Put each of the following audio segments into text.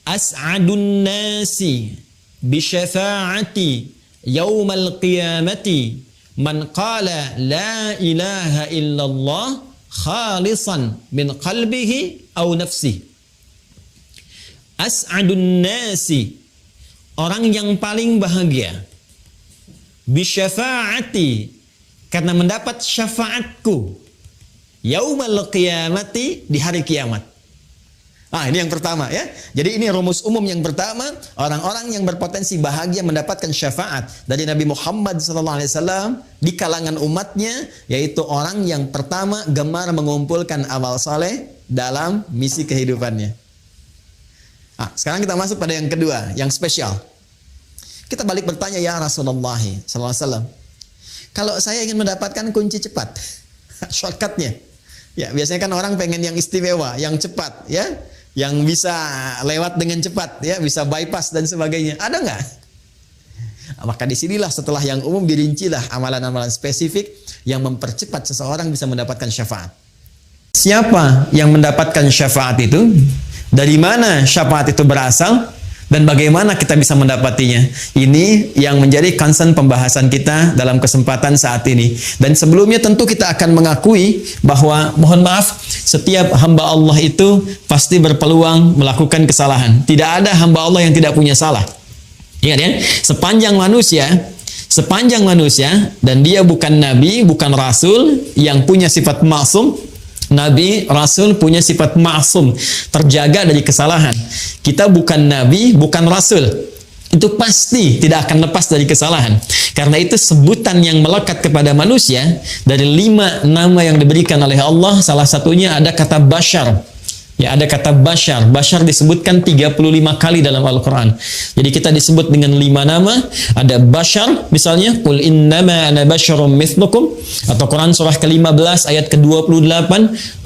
as'adun nasi bi syafa'ati yaumal qiyamati man qala la ilaha illallah khalisan min qalbihi aw nafsihi. As'adun nasi, orang yang paling bahagia, bisyafa'ati, karena mendapat syafaatku, yaumal qiyamati, di hari kiamat. Ini yang pertama ya. Jadi ini rumus umum yang pertama, orang-orang yang berpotensi bahagia mendapatkan syafaat dari Nabi Muhammad SAW di kalangan umatnya, yaitu orang yang pertama gemar mengumpulkan amal saleh dalam misi kehidupannya. Sekarang kita masuk pada yang kedua, yang spesial. Kita balik bertanya, ya Rasulullah SAW, kalau saya ingin mendapatkan kunci cepat, shortcutnya, ya biasanya kan orang pengen yang istimewa, yang cepat, ya, yang bisa lewat dengan cepat, ya, bisa bypass dan sebagainya. Ada nggak? Maka disinilah setelah yang umum dirincilah amalan-amalan spesifik yang mempercepat seseorang bisa mendapatkan syafaat. Siapa yang mendapatkan syafaat itu? Dari mana syafaat itu berasal? Dan bagaimana kita bisa mendapatinya? Ini yang menjadi concern pembahasan kita dalam kesempatan saat ini. Dan sebelumnya tentu kita akan mengakui bahwa, mohon maaf, setiap hamba Allah itu pasti berpeluang melakukan kesalahan. Tidak ada hamba Allah yang tidak punya salah. Ingat ya, sepanjang manusia dan dia bukan nabi, bukan rasul yang punya sifat maksum. Nabi, Rasul punya sifat ma'sum, terjaga dari kesalahan. Kita bukan Nabi, bukan Rasul. Itu pasti tidak akan lepas dari kesalahan. Karena itu sebutan yang melekat kepada manusia, dari 5 nama yang diberikan oleh Allah, salah satunya ada kata bashar. Ya, ada kata bashar. Bashar disebutkan 35 kali dalam Al-Quran. Jadi kita disebut dengan 5 nama. Ada bashar, misalnya, Qul innama ana basyarum mithlukum. Atau Quran surah ke-15 ayat ke-28.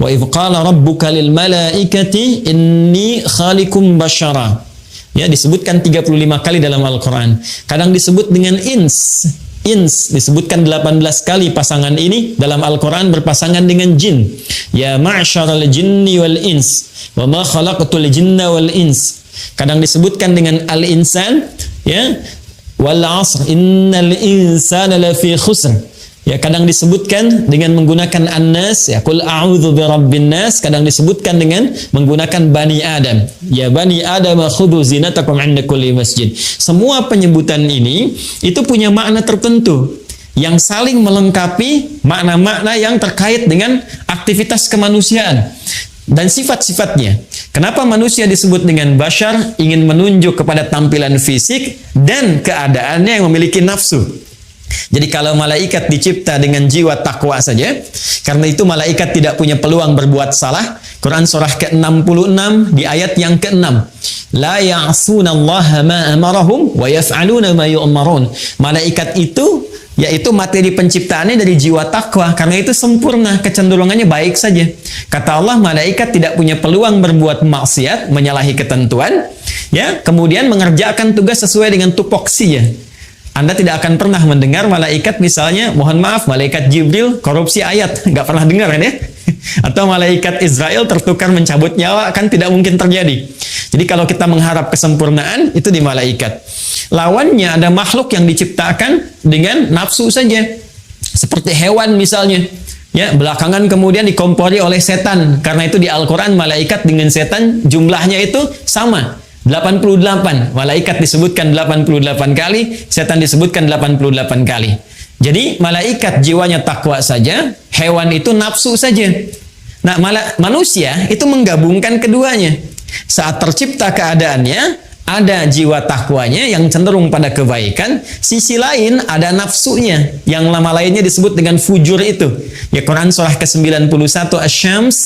Wa idh qala rabbuka lil malaikati inni khalikum bashara. Ya, disebutkan 35 kali dalam Al-Quran. Kadang disebut dengan ins. Ins disebutkan 18 kali pasangan ini dalam Al-Quran berpasangan dengan jin. Ya ma'syaral jinni wal ins wa ma khalaqatul jinna wal ins. Kadang disebutkan dengan al-insan, ya, wal 'asr innal insana lafi khusr. Ya, kadang disebutkan dengan menggunakan an-nas, ya, qul a'udzu birabbin nas. Kadang disebutkan dengan menggunakan bani Adam. Ya bani Adam khudhu zinatakum 'inda kulli masjid. Semua penyebutan ini itu punya makna tertentu yang saling melengkapi makna-makna yang terkait dengan aktivitas kemanusiaan dan sifat-sifatnya. Kenapa manusia disebut dengan bashar? Ingin menunjuk kepada tampilan fisik dan keadaannya yang memiliki nafsu. Jadi kalau malaikat dicipta dengan jiwa takwa saja, karena itu malaikat tidak punya peluang berbuat salah. Quran surah ke-66 di ayat yang ke-6. La ya'sunallaha ma amarahum wa yaf'aluna ma yu'marun. Malaikat itu yaitu materi penciptaannya dari jiwa takwa, karena itu sempurna, kecenderungannya baik saja. Kata Allah, malaikat tidak punya peluang berbuat maksiat, menyalahi ketentuan, ya, kemudian mengerjakan tugas sesuai dengan tupoksinya. Anda tidak akan pernah mendengar malaikat misalnya, mohon maaf, malaikat Jibril korupsi ayat, nggak pernah dengar kan ya? Atau malaikat Israel tertukar mencabut nyawa, kan tidak mungkin terjadi. Jadi kalau kita mengharap kesempurnaan, itu di malaikat. Lawannya ada makhluk yang diciptakan dengan nafsu saja, seperti hewan misalnya. Ya, belakangan kemudian dikompori oleh setan. Karena itu di Al-Quran malaikat dengan setan jumlahnya itu sama. 88, malaikat disebutkan 88 kali, setan disebutkan 88 kali. Jadi malaikat jiwanya takwa saja, hewan itu nafsu saja. Nah, manusia itu menggabungkan keduanya. Saat tercipta keadaannya, ada jiwa takwanya yang cenderung pada kebaikan, sisi lain ada nafsunya, yang nama lainnya disebut dengan fujur itu. Ya, Quran surah ke-91 Asy-Syams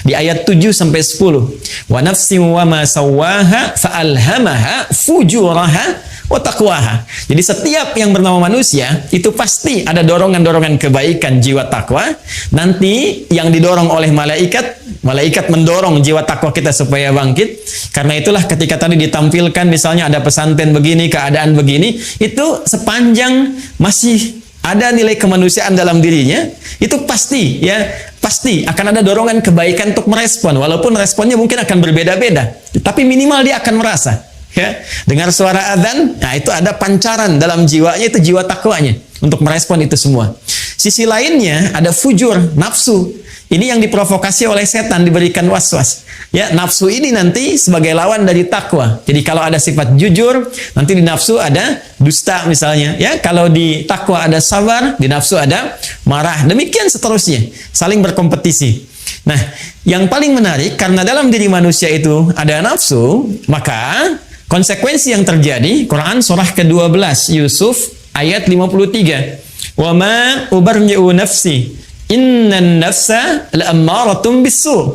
di ayat 7 sampai 10. Wa nafsin wa ma sawwaha fa'alhamaha fujuraha wa taqwaha. Jadi setiap yang bernama manusia itu pasti ada dorongan-dorongan kebaikan jiwa takwa. Nanti yang didorong oleh malaikat, malaikat mendorong jiwa takwa kita supaya bangkit. Karena itulah ketika tadi ditampilkan misalnya ada pesantren begini, keadaan begini, itu sepanjang masih ada nilai kemanusiaan dalam dirinya, itu pasti ya, pasti akan ada dorongan kebaikan untuk merespon, walaupun responnya mungkin akan berbeda-beda, tapi minimal dia akan merasa ya, dengar suara adzan, nah itu ada pancaran dalam jiwanya, itu jiwa takwanya untuk merespon itu semua. Sisi lainnya ada fujur, nafsu. Ini yang diprovokasi oleh setan, diberikan was-was. Ya, nafsu ini nanti sebagai lawan dari takwa. Jadi kalau ada sifat jujur, nanti di nafsu ada dusta misalnya. Ya, kalau di takwa ada sabar, di nafsu ada marah. Demikian seterusnya, saling berkompetisi. Nah, yang paling menarik karena dalam diri manusia itu ada nafsu, maka konsekuensi yang terjadi, Quran surah ke-12 Yusuf ayat 53. Wa ma ubarri'u nafsi innan nafsa la'ammaratun bisu.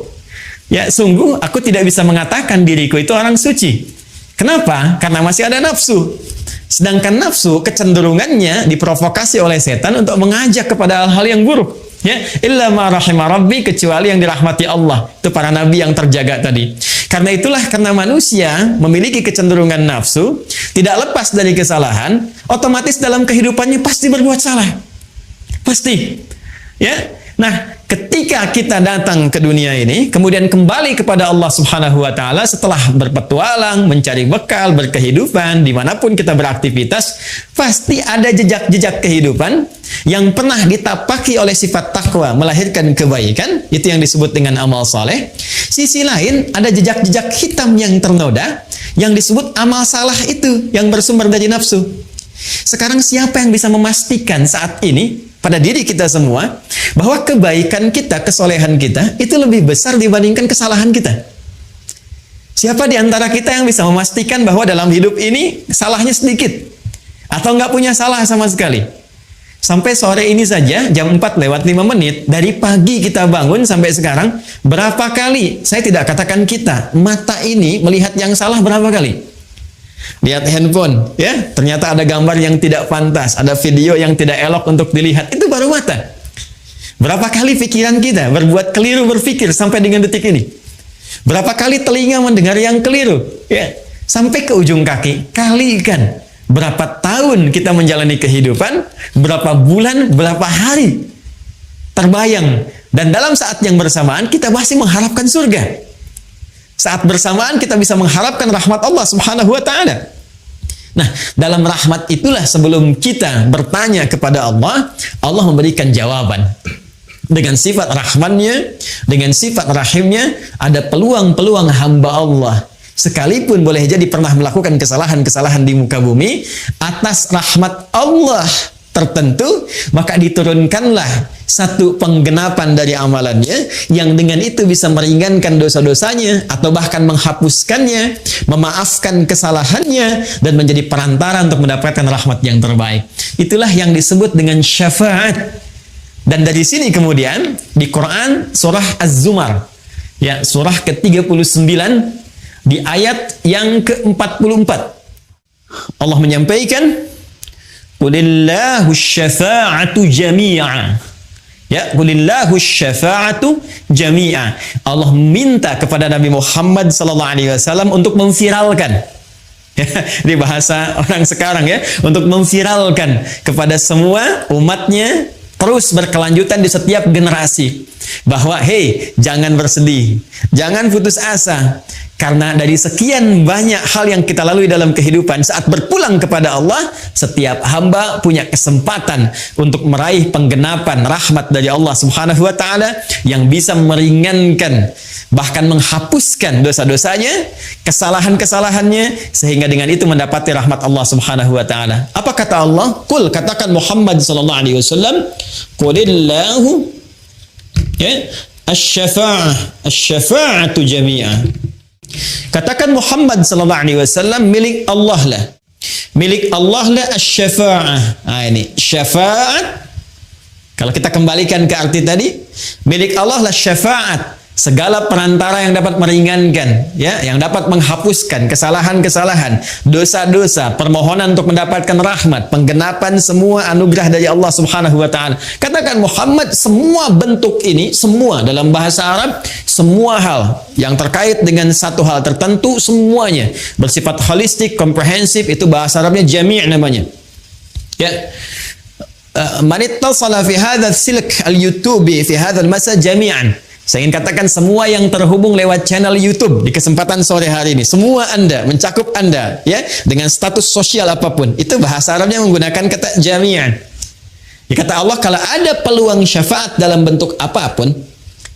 Ya, sungguh aku tidak bisa mengatakan diriku itu orang suci. Kenapa? Karena masih ada nafsu. Sedangkan nafsu kecenderungannya diprovokasi oleh setan untuk mengajak kepada hal-hal yang buruk. Ya, illa ma rahima rabbi, kecuali yang dirahmati Allah. Itu para nabi yang terjaga tadi. Karena itulah, karena manusia memiliki kecenderungan nafsu, tidak lepas dari kesalahan, otomatis dalam kehidupannya pasti berbuat salah. Pasti. Ya, nah ketika kita datang ke dunia ini, kemudian kembali kepada Allah Subhanahu Wa Taala setelah berpetualang, mencari bekal, berkehidupan, dimanapun kita beraktivitas, pasti ada jejak-jejak kehidupan yang pernah ditapaki oleh sifat takwa, melahirkan kebaikan, itu yang disebut dengan amal saleh. Sisi lain ada jejak-jejak hitam yang ternoda, yang disebut amal salah itu, yang bersumber dari nafsu. Sekarang siapa yang bisa memastikan saat ini pada diri kita semua bahwa kebaikan kita, kesolehan kita itu lebih besar dibandingkan kesalahan kita? Siapa di antara kita yang bisa memastikan bahwa dalam hidup ini salahnya sedikit atau nggak punya salah sama sekali? Sampai sore ini saja jam 4:05, dari pagi kita bangun sampai sekarang, berapa kali, saya tidak katakan kita, mata ini melihat yang salah berapa kali? Lihat handphone, ya, ternyata ada gambar yang tidak pantas, ada video yang tidak elok untuk dilihat, itu baru mata. Berapa kali pikiran kita berbuat keliru berpikir sampai dengan detik ini? Berapa kali telinga mendengar yang keliru? Ya, sampai ke ujung kaki, kalikan berapa tahun kita menjalani kehidupan, berapa bulan, berapa hari terbayang, dan dalam saat yang bersamaan kita masih mengharapkan surga. Saat bersamaan kita bisa mengharapkan rahmat Allah Subhanahu Wa Taala. Nah, dalam rahmat itulah sebelum kita bertanya kepada Allah, Allah memberikan jawaban. Dengan sifat rahmannya, dengan sifat rahimnya, ada peluang-peluang hamba Allah. Sekalipun boleh jadi pernah melakukan kesalahan-kesalahan di muka bumi, atas rahmat Allah tertentu, maka diturunkanlah satu penggenapan dari amalannya, yang dengan itu bisa meringankan dosa-dosanya, atau bahkan menghapuskannya, memaafkan kesalahannya, dan menjadi perantara untuk mendapatkan rahmat yang terbaik. Itulah yang disebut dengan syafaat. Dan dari sini kemudian di Quran surah Az-Zumar, ya, surah ke-39 di ayat yang ke-44, Allah menyampaikan, Qulillahu syafa'atu jami'a. Ya, Qulillahu syafa'atu jami'a. Allah minta kepada Nabi Muhammad SAW untuk memviralkan. Ini bahasa orang sekarang, ya, untuk memviralkan kepada semua umatnya, terus berkelanjutan di setiap generasi, bahwa hey, jangan bersedih, jangan putus asa, karena dari sekian banyak hal yang kita lalui dalam kehidupan, saat berpulang kepada Allah, setiap hamba punya kesempatan untuk meraih penggenapan rahmat dari Allah Subhanahu Wa Taala yang bisa meringankan, bahkan menghapuskan dosa-dosanya, kesalahan-kesalahannya, sehingga dengan itu mendapati rahmat Allah Subhanahu Wa Taala. Apa kata Allah? Qul, katakan Muhammad sallallahu alaihi wasallam, Qulillahu, ya, asy-syafa'atu jami'a. Katakan Muhammad sallallahu alaihi wasallam, milik Allah lah. Milik Allah lah asy-syafa'ah. Nah, ini syafaat. Kalau kita kembalikan ke arti tadi, milik Allah lah syafaat. Segala perantara yang dapat meringankan, ya, yang dapat menghapuskan kesalahan-kesalahan, dosa-dosa, permohonan untuk mendapatkan rahmat, penggenapan semua anugerah dari Allah Subhanahu Wa Taala. Katakan Muhammad, semua bentuk ini, semua dalam bahasa Arab, semua hal yang terkait dengan satu hal tertentu, semuanya bersifat holistik, komprehensif, itu bahasa Arabnya jami' namanya. Ya. man ittasala fi hadzal silk al-YouTube fi hadzal masa jami'an. Saya ingin katakan semua yang terhubung lewat channel YouTube di kesempatan sore hari ini, semua Anda, mencakup Anda, ya, dengan status sosial apapun. Itu bahasa Arabnya menggunakan kata jami'an. Ya, kata Allah, kalau ada peluang syafaat dalam bentuk apapun,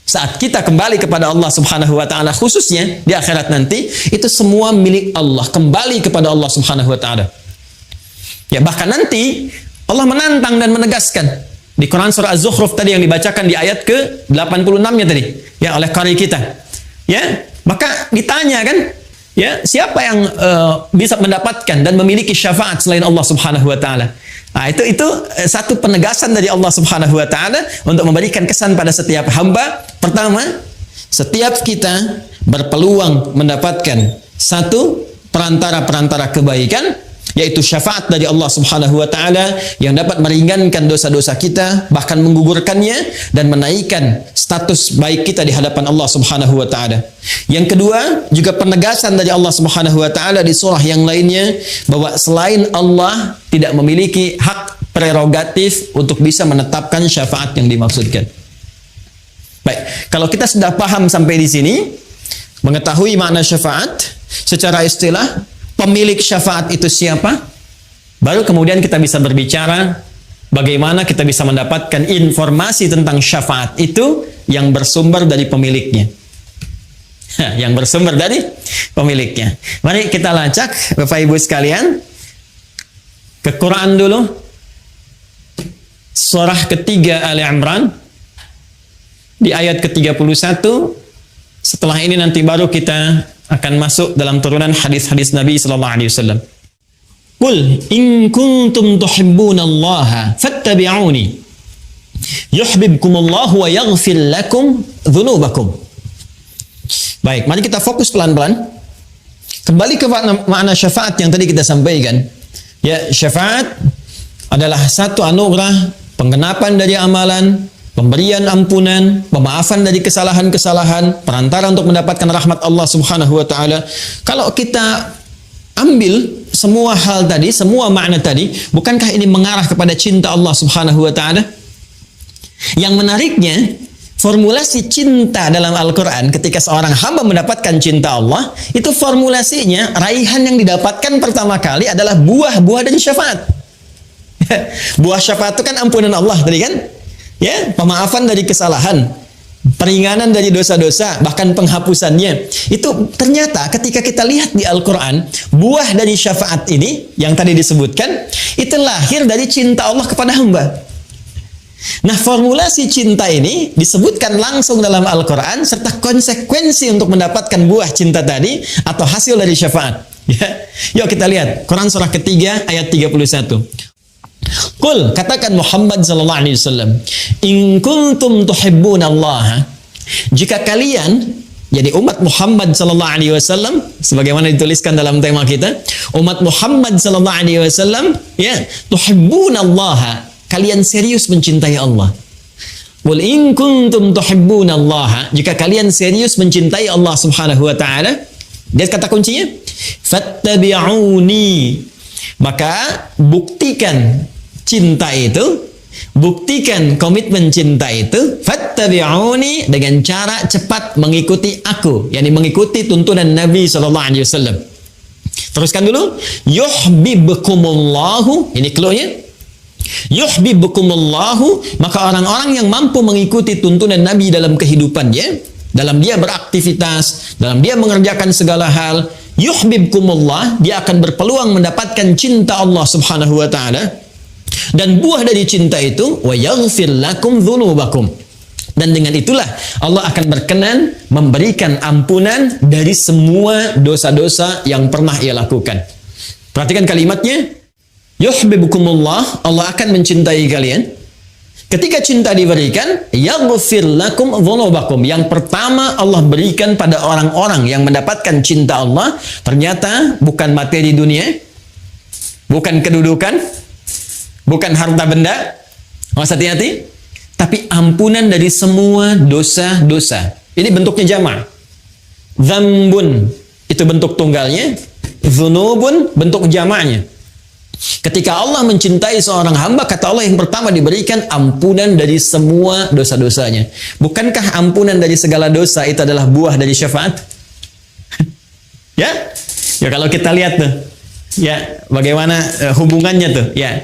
saat kita kembali kepada Allah Subhanahu wa taala, khususnya di akhirat nanti, itu semua milik Allah, kembali kepada Allah Subhanahu wa taala. Ya, bahkan nanti Allah menantang dan menegaskan di Quran surah Az-Zukhruf tadi yang dibacakan di ayat ke-86-nya tadi, ya, oleh qari kita. Ya, maka ditanya kan, ya, siapa yang bisa mendapatkan dan memiliki syafaat selain Allah Subhanahu wa taala? Nah, itu satu penegasan dari Allah Subhanahu wa taala untuk memberikan kesan pada setiap hamba. Pertama, setiap kita berpeluang mendapatkan satu perantara-perantara kebaikan, yaitu syafaat dari Allah Subhanahu wa taala yang dapat meringankan dosa-dosa kita, bahkan menggugurkannya dan menaikkan status baik kita di hadapan Allah Subhanahu wa taala. Yang kedua, juga penegasan dari Allah Subhanahu wa taala di surah yang lainnya bahwa selain Allah tidak memiliki hak prerogatif untuk bisa menetapkan syafaat yang dimaksudkan. Baik, kalau kita sudah paham sampai di sini, mengetahui makna syafaat secara istilah, pemilik syafaat itu siapa? Baru kemudian kita bisa berbicara bagaimana kita bisa mendapatkan informasi tentang syafaat itu yang bersumber dari pemiliknya. Yang bersumber dari pemiliknya. Mari kita lacak, Bapak Ibu sekalian, ke Quran dulu. Surah ketiga Ali Imran di ayat ke-31. Setelah ini nanti baru kita akan masuk dalam turunan hadis-hadis Nabi sallallahu alaihi wasallam. Qul in kuntum tuhibbunallaha fattabi'uni yuhibbukumullahu wa yaghfir lakum dzunubakum. Baik, mari kita fokus pelan-pelan. Kembali ke makna syafaat yang tadi kita sampaikan. Ya, syafaat adalah satu anugerah, penggenapan dari amalan, pemberian ampunan, pemaafan dari kesalahan-kesalahan, perantara untuk mendapatkan rahmat Allah Subhanahu wa taala. Kalau kita ambil semua hal tadi, semua makna tadi, bukankah ini mengarah kepada cinta Allah Subhanahu wa taala? Yang menariknya, formulasi cinta dalam Al-Quran ketika seorang hamba mendapatkan cinta Allah, itu formulasinya, raihan yang didapatkan pertama kali adalah buah-buah dan syafaat. Buah syafaat itu kan ampunan Allah tadi kan? Ya, pemaafan dari kesalahan, peringanan dari dosa-dosa, bahkan penghapusannya. Itu ternyata ketika kita lihat di Al-Quran, buah dari syafaat ini yang tadi disebutkan, itu lahir dari cinta Allah kepada hamba. Nah, formulasi cinta ini disebutkan langsung dalam Al-Quran serta konsekuensi untuk mendapatkan buah cinta tadi atau hasil dari syafaat. Ya. Yuk kita lihat Quran surah ketiga ayat 31. Qul, katakan Muhammad sallallahu alaihi wasallam, in kuntum tuhibbunallaha, jika kalian, jadi umat Muhammad sallallahu alaihi wasallam, sebagaimana dituliskan dalam tema kita, umat Muhammad sallallahu alaihi wasallam, ya, tuhibbunallaha, kalian serius mencintai Allah. Qul in kuntum tuhibbunallaha, jika kalian serius mencintai Allah Subhanahu wa taala, lihat kata kuncinya, fattabi'uni, maka buktikan cinta itu, buktikan komitmen cinta itu, fattabi'uni, dengan cara cepat mengikuti aku, yakni mengikuti tuntunan Nabi sallallahu alaihi wasallam. Teruskan dulu, yuhibbukumullahu, ini clue-nya. Yuhibbukumullahu, maka orang-orang yang mampu mengikuti tuntunan Nabi dalam kehidupannya, dalam dia beraktivitas, dalam dia mengerjakan segala hal, yuhibbukumullah, dia akan berpeluang mendapatkan cinta Allah Subhanahu wa taala. Dan buah dari cinta itu, wa yaghfir lakum dzunubakum, dan dengan itulah Allah akan berkenan memberikan ampunan dari semua dosa-dosa yang pernah ia lakukan. Perhatikan kalimatnya, yuhibbukumullah, Allah akan mencintai kalian. Ketika cinta diberikan, yaghfir lakum dzunubakum, yang pertama Allah berikan pada orang-orang yang mendapatkan cinta Allah, ternyata bukan materi dunia, bukan kedudukan, bukan harta benda, awas hati-hati, tapi ampunan dari semua dosa-dosa. Ini bentuknya jama'. Dzambun itu bentuk tunggalnya, dzunubun bentuk jama'nya. Ketika Allah mencintai seorang hamba, kata Allah yang pertama diberikan ampunan dari semua dosa-dosanya. Bukankah ampunan dari segala dosa itu adalah buah dari syafaat? Ya? Ya kalau kita lihat tuh, ya bagaimana hubungannya tuh, ya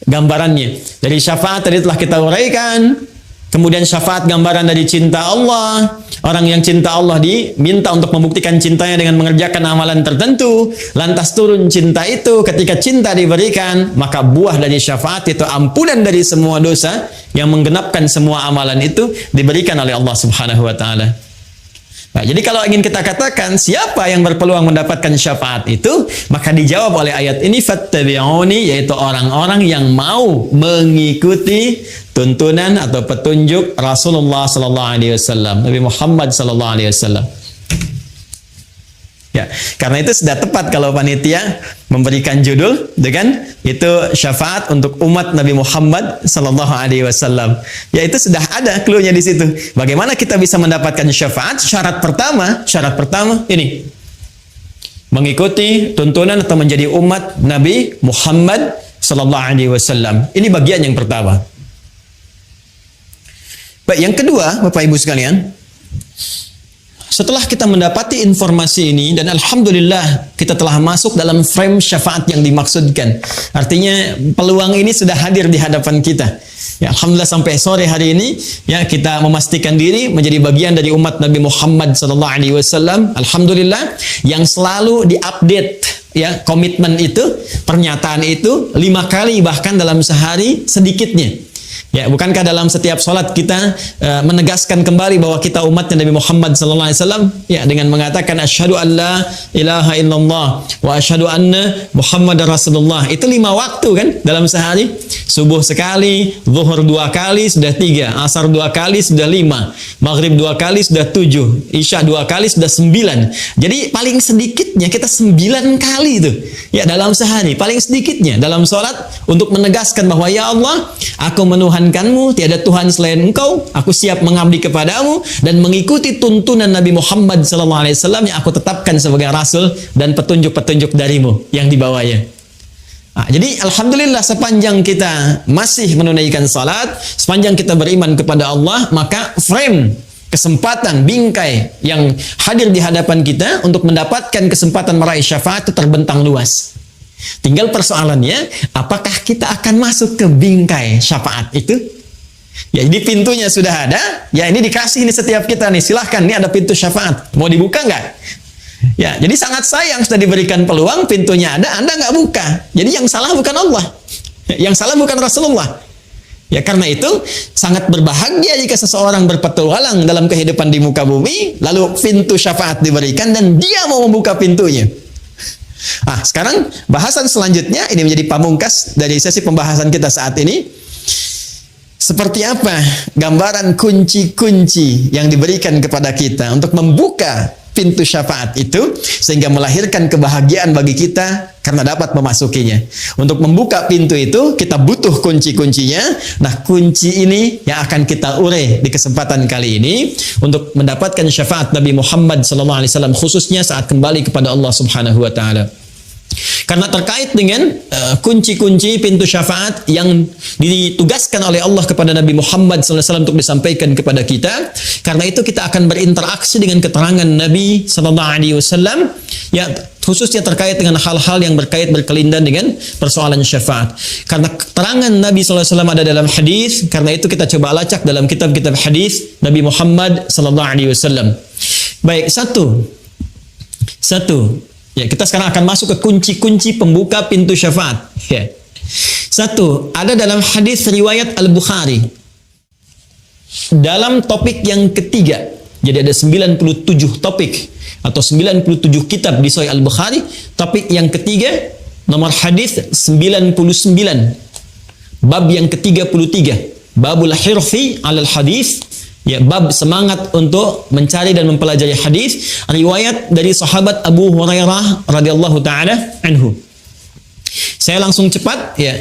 gambarannya. Dari syafaat tadi telah kita uraikan. Kemudian syafaat gambaran dari cinta Allah. Orang yang cinta Allah diminta untuk membuktikan cintanya dengan mengerjakan amalan tertentu. Lantas turun cinta itu. Ketika cinta diberikan, maka buah dari syafaat itu ampunan dari semua dosa yang menggenapkan semua amalan itu diberikan oleh Allah Subhanahu wa taala. Nah, jadi kalau ingin kita katakan siapa yang berpeluang mendapatkan syafaat itu, maka dijawab oleh ayat ini fattabi'uni, yaitu orang-orang yang mau mengikuti tuntunan atau petunjuk Rasulullah sallallahu alaihi wasallam, Nabi Muhammad sallallahu alaihi wasallam. Ya, karena itu sudah tepat kalau panitia memberikan judul dengan itu syafaat untuk umat Nabi Muhammad sallallahu alaihi wasallam. Ya, itu sudah ada clue-nya di situ. Bagaimana kita bisa mendapatkan syafaat? Syarat pertama ini. Mengikuti tuntunan atau menjadi umat Nabi Muhammad sallallahu alaihi wasallam. Ini bagian yang pertama. Baik, yang kedua, Bapak Ibu sekalian, setelah kita mendapati informasi ini dan alhamdulillah kita telah masuk dalam frame syafaat yang dimaksudkan. Artinya peluang ini sudah hadir di hadapan kita. Ya, alhamdulillah sampai sore hari ini ya kita memastikan diri menjadi bagian dari umat Nabi Muhammad sallallahu alaihi wasallam. Alhamdulillah yang selalu diupdate ya komitmen itu, pernyataan itu 5 kali bahkan dalam sehari sedikitnya. Ya, bukankah dalam setiap sholat kita menegaskan kembali bahwa kita umatnya Nabi Muhammad sallallahu alaihi wasallam ya dengan mengatakan asyhadu an la ilaha illallah wa asyhadu anna Muhammadar Rasulullah. Itu 5 waktu kan dalam sehari. Subuh sekali, zuhur 2 kali sudah 3, asar 2 kali sudah 5, maghrib 2 kali sudah 7, isya 2 kali sudah 9. Jadi paling sedikitnya kita 9 kali itu ya dalam sehari, paling sedikitnya dalam sholat untuk menegaskan bahwa ya Allah, aku menuhankanmu, tiada Tuhan selain Engkau, aku siap mengabdi kepadamu dan mengikuti tuntunan Nabi Muhammad sallallahu alaihi wasallam yang aku tetapkan sebagai rasul dan petunjuk-petunjuk darimu yang dibawanya. Nah, jadi alhamdulillah sepanjang kita masih menunaikan salat, sepanjang kita beriman kepada Allah, maka frame kesempatan bingkai yang hadir di hadapan kita untuk mendapatkan kesempatan meraih syafaat itu terbentang luas. Tinggal persoalannya, apakah kita akan masuk ke bingkai syafaat itu? Ya, ini pintunya sudah ada. Ya, ini dikasih ini setiap kita nih. Silahkan, ini ada pintu syafaat. Mau dibuka nggak? Ya, jadi sangat sayang sudah diberikan peluang, pintunya ada, Anda nggak buka. Jadi yang salah bukan Allah. Yang salah bukan Rasulullah. Ya, karena itu sangat berbahagia jika seseorang berpetualang dalam kehidupan di muka bumi, lalu pintu syafaat diberikan dan dia mau membuka pintunya. Ah, sekarang bahasan selanjutnya ini menjadi pamungkas dari sesi pembahasan kita saat ini. Seperti apa gambaran kunci-kunci yang diberikan kepada kita untuk membuka pintu syafaat itu sehingga melahirkan kebahagiaan bagi kita karena dapat memasukinya. Untuk membuka pintu itu kita butuh kunci-kuncinya. Nah, kunci ini yang akan kita urai di kesempatan kali ini untuk mendapatkan syafaat Nabi Muhammad SAW khususnya saat kembali kepada Allah Subhanahu wa taala. Karena terkait dengan kunci-kunci pintu syafaat yang ditugaskan oleh Allah kepada Nabi Muhammad SAW untuk disampaikan kepada kita. Karena itu kita akan berinteraksi dengan keterangan Nabi SAW ya, khususnya terkait dengan hal-hal yang berkelindan dengan persoalan syafaat. Karena keterangan Nabi SAW ada dalam hadis, karena itu kita coba lacak dalam kitab-kitab hadis Nabi Muhammad SAW. Baik, satu. Ya, kita sekarang akan masuk ke kunci-kunci pembuka pintu syafaat. Ya. Satu, ada dalam hadis riwayat Al-Bukhari. Dalam topik yang ketiga. Jadi ada 97 topik atau 97 kitab di Sahih Al-Bukhari. Topik yang ketiga, nomor hadis 99. Bab yang ke-33. Babul hirfi 'alal hadis. Ya, bab semangat untuk mencari dan mempelajari hadis, riwayat dari sahabat Abu Hurairah radhiyallahu taala anhu. Saya langsung cepat ya.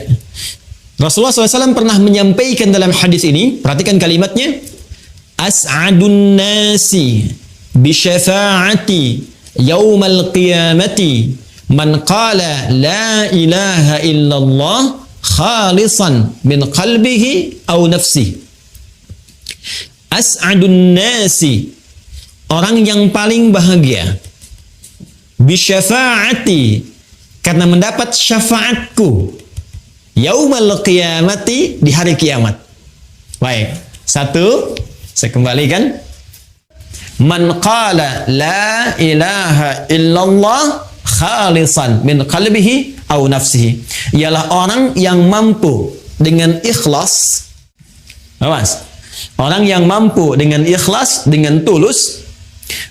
Rasulullah SAW pernah menyampaikan dalam hadis ini, perhatikan kalimatnya, as'adun nasi bi syafa'ati yaumal qiyamati Man qala la ilaha illallah khalisan min qalbihi aw nafsihi. As'adun nasi, orang yang paling bahagia, bisyafaati, karena mendapat syafaatku, yaumal qiyamati, di hari kiamat. Baik, satu, saya kembalikan. Man qala la ilaha illallah khalisan min qalbihi aw nafsihi, ialah orang yang mampu dengan ikhlas. Awas. Orang yang mampu dengan ikhlas, dengan tulus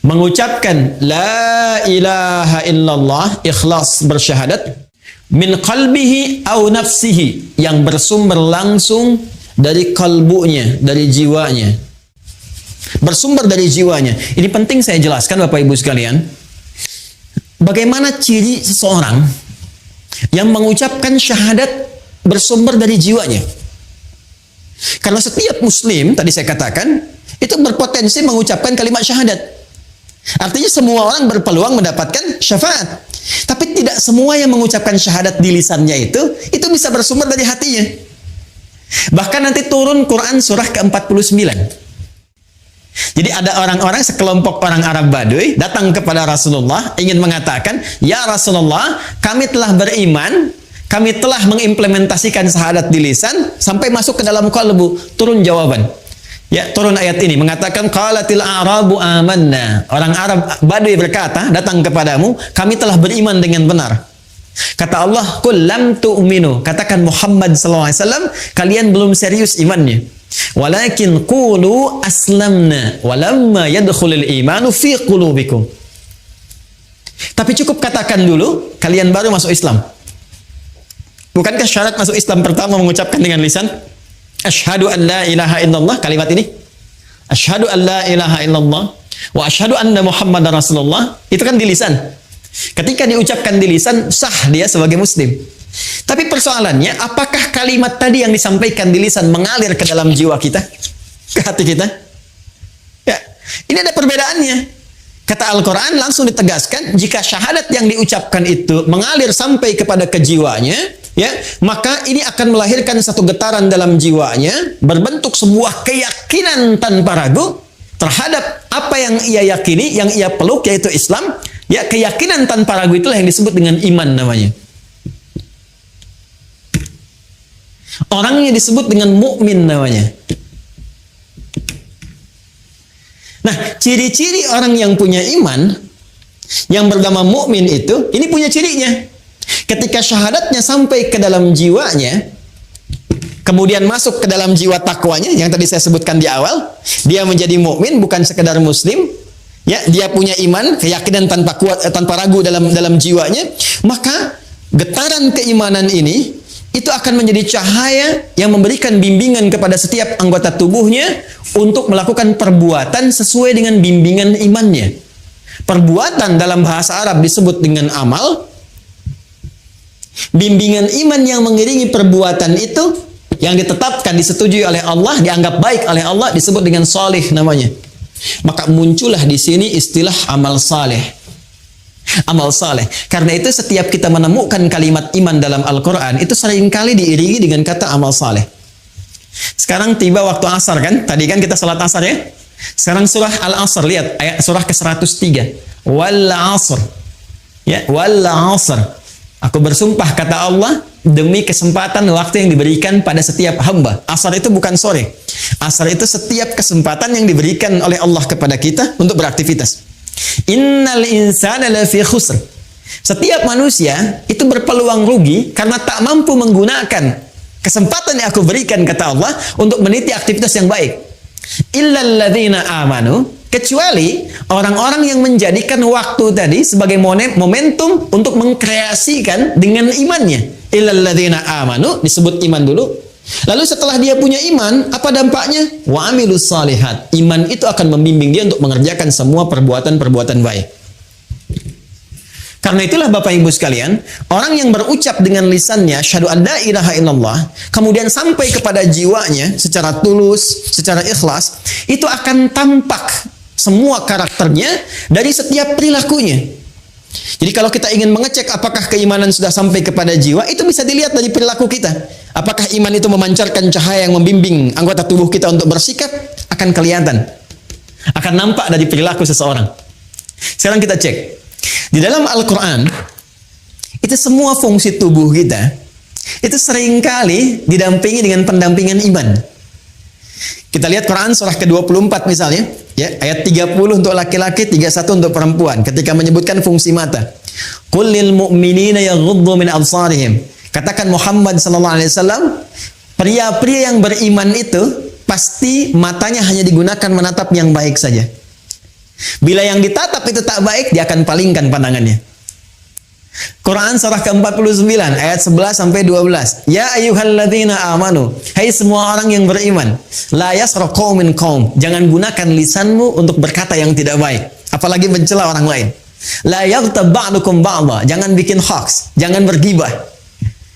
mengucapkan la ilaha illallah, ikhlas bersyahadat, min qalbihi aw nafsihi, yang bersumber langsung dari kalbunya, dari jiwanya. Bersumber dari jiwanya. Ini penting saya jelaskan Bapak Ibu sekalian. Bagaimana ciri seseorang yang mengucapkan syahadat bersumber dari jiwanya? Karena setiap muslim, tadi saya katakan, itu berpotensi mengucapkan kalimat syahadat. Artinya semua orang berpeluang mendapatkan syafaat. Tapi tidak semua yang mengucapkan syahadat di lisannya itu bisa bersumber dari hatinya. Bahkan nanti turun Quran surah ke-49. Jadi ada orang-orang, sekelompok orang Arab Baduy datang kepada Rasulullah ingin mengatakan, "Ya Rasulullah, kami telah beriman, kami telah mengimplementasikan syahadat di lisan sampai masuk ke dalam qalbu." Turun jawaban. Ya, turun ayat ini mengatakan qalatil a'rabu amanna. Orang Arab Baduy berkata, datang kepadamu, kami telah beriman dengan benar. Kata Allah, "Qul lam tu'minu." Katakan Muhammad sallallahu alaihi wasallam, kalian belum serius imannya. Walakin qulu aslamna walamma yadkhulul imanu fi qulubikum. Tapi cukup katakan dulu, kalian baru masuk Islam. Bukankah syarat masuk Islam pertama mengucapkan dengan lisan? Asyhadu an la ilaha illallah, kalimat ini. Asyhadu an la ilaha illallah wa asyhadu anna Muhammadar Rasulullah. Itu kan di lisan. Ketika diucapkan di lisan, sah dia sebagai muslim. Tapi persoalannya, apakah kalimat tadi yang disampaikan di lisan mengalir ke dalam jiwa kita? Ke hati kita? Ya, ini ada perbedaannya. Kata Al-Quran langsung ditegaskan, jika syahadat yang diucapkan itu mengalir sampai kepada kejiwanya, ya, maka ini akan melahirkan satu getaran dalam jiwanya, berbentuk sebuah keyakinan tanpa ragu terhadap apa yang ia yakini, yang ia peluk, yaitu Islam. Ya, keyakinan tanpa ragu itulah yang disebut dengan iman namanya. Orangnya disebut dengan mukmin namanya. Nah, ciri-ciri orang yang punya iman, yang bernama mukmin itu, ini punya cirinya. Ketika syahadatnya sampai ke dalam jiwanya, kemudian masuk ke dalam jiwa takwanya, yang tadi saya sebutkan di awal, dia menjadi mukmin, bukan sekedar muslim. Ya, dia punya iman, keyakinan tanpa ragu dalam jiwanya, maka getaran keimanan ini itu akan menjadi cahaya yang memberikan bimbingan kepada setiap anggota tubuhnya untuk melakukan perbuatan sesuai dengan bimbingan imannya. Perbuatan dalam bahasa Arab disebut dengan amal. Bimbingan iman yang mengiringi perbuatan itu yang ditetapkan, disetujui oleh Allah, dianggap baik oleh Allah, disebut dengan salih namanya. Maka muncullah di sini istilah amal saleh. Amal saleh. Karena itu setiap kita menemukan kalimat iman dalam Al-Quran, itu seringkali diiringi dengan kata amal saleh. Sekarang tiba waktu asar kan? Tadi kan kita salat asar ya? Sekarang surah Al-Asr, lihat ayat surah ke-103. Wal asr. Ya, wal asr. Aku bersumpah kata Allah demi kesempatan waktu yang diberikan pada setiap hamba. Asar itu bukan sore. Asar itu setiap kesempatan yang diberikan oleh Allah kepada kita untuk beraktivitas. Innal insana lafi khusr. Setiap manusia itu berpeluang rugi karena tak mampu menggunakan kesempatan yang aku berikan kata Allah untuk meniti aktivitas yang baik. Illal ladzina amanu, kecuali orang-orang yang menjadikan waktu tadi sebagai momentum untuk mengkreasikan dengan imannya. Illal ladzina amanu disebut iman dulu. Lalu setelah dia punya iman, apa dampaknya? Wa amilus salihat. Iman itu akan membimbing dia untuk mengerjakan semua perbuatan-perbuatan baik. Karena itulah Bapak Ibu sekalian, orang yang berucap dengan lisannya syahadu an la ilaha illallah, kemudian sampai kepada jiwanya secara tulus, secara ikhlas, itu akan tampak semua karakternya dari setiap perilakunya. Jadi kalau kita ingin mengecek apakah keimanan sudah sampai kepada jiwa, itu bisa dilihat dari perilaku kita. Apakah iman itu memancarkan cahaya yang membimbing anggota tubuh kita untuk bersikap, akan kelihatan. Akan nampak dari perilaku seseorang. Sekarang kita cek. Di dalam Al-Quran, itu semua fungsi tubuh kita, itu seringkali didampingi dengan pendampingan iman. Kita lihat Quran surah ke-24 misalnya, ya, ayat 30 untuk laki-laki, 31 untuk perempuan, ketika menyebutkan fungsi mata. Qul lil mu'minina yaghuddu min absarihim. Katakan Muhammad sallallahu alaihi wasallam, pria-pria yang beriman itu pasti matanya hanya digunakan menatap yang baik saja. Bila yang ditatap itu tak baik, dia akan palingkan pandangannya. Quran surah ke-49 ayat 11 sampai 12. Ya ayyuhalladzina amanu, hai semua orang yang beriman, la yasra qaumin qaum, jangan gunakan lisanmu untuk berkata yang tidak baik, apalagi mencela orang lain. La yaghtab ba'dukum ba'dha, jangan bikin hoax, jangan bergibah.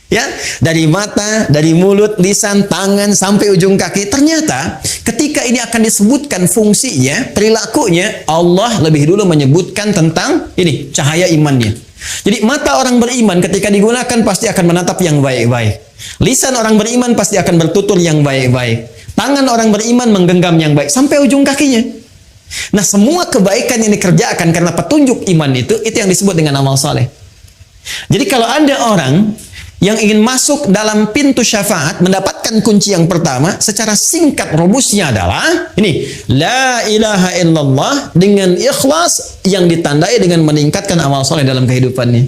Ya, dari mata, dari mulut, lisan, tangan sampai ujung kaki. Ternyata ketika ini akan disebutkan fungsinya, perilakunya, Allah lebih dulu menyebutkan tentang ini, cahaya imannya. Jadi mata orang beriman ketika digunakan pasti akan menatap yang baik-baik. Lisan orang beriman pasti akan bertutur yang baik-baik. Tangan orang beriman menggenggam yang baik sampai ujung kakinya. Nah, semua kebaikan yang dikerjakan karena petunjuk iman itu yang disebut dengan amal saleh. Jadi kalau ada orang yang ingin masuk dalam pintu syafaat, mendapatkan kunci yang pertama, secara singkat rumusnya adalah ini, la ilaha illallah dengan ikhlas yang ditandai dengan meningkatkan amal soleh dalam kehidupannya.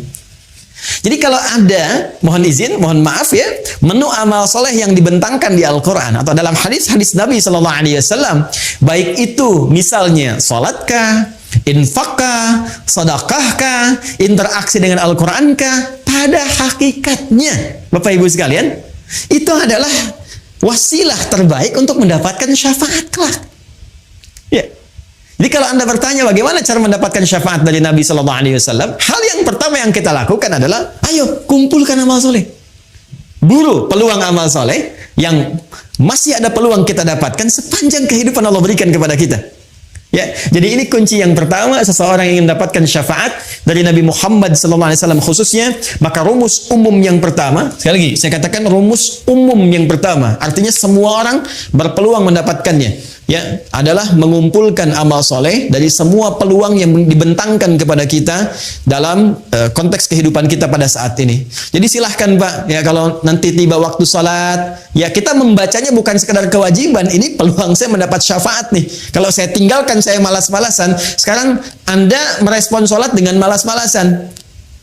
Jadi kalau ada, mohon izin, mohon maaf ya, menu amal soleh yang dibentangkan di Al-Quran atau dalam hadis-hadis Nabi Sallallahu Alaihi Wasallam, baik itu misalnya salatkah, infakkah, sedekahkah, interaksi dengan Al-Qurankah, pada hakikatnya Bapak Ibu sekalian, itu adalah wasilah terbaik untuk mendapatkan syafaat kelak. Ya. Jadi kalau Anda bertanya bagaimana cara mendapatkan syafaat dari Nabi Sallallahu Alaihi Wasallam, hal yang pertama yang kita lakukan adalah, ayo kumpulkan amal soleh. Buru peluang amal soleh yang masih ada peluang kita dapatkan sepanjang kehidupan Allah berikan kepada kita. Ya, jadi ini kunci yang pertama, seseorang yang ingin mendapatkan syafaat dari Nabi Muhammad SAW khususnya, maka rumus umum yang pertama, sekali lagi saya katakan rumus umum yang pertama, artinya semua orang berpeluang mendapatkannya, ya, adalah mengumpulkan amal soleh dari semua peluang yang dibentangkan kepada kita dalam konteks kehidupan kita pada saat ini. Jadi silahkan Pak, ya, kalau nanti tiba waktu salat, ya kita membacanya bukan sekadar kewajiban, ini peluang saya mendapat syafaat nih. Kalau saya tinggalkan, saya malas-malasan, sekarang Anda merespon salat dengan malas-malasan.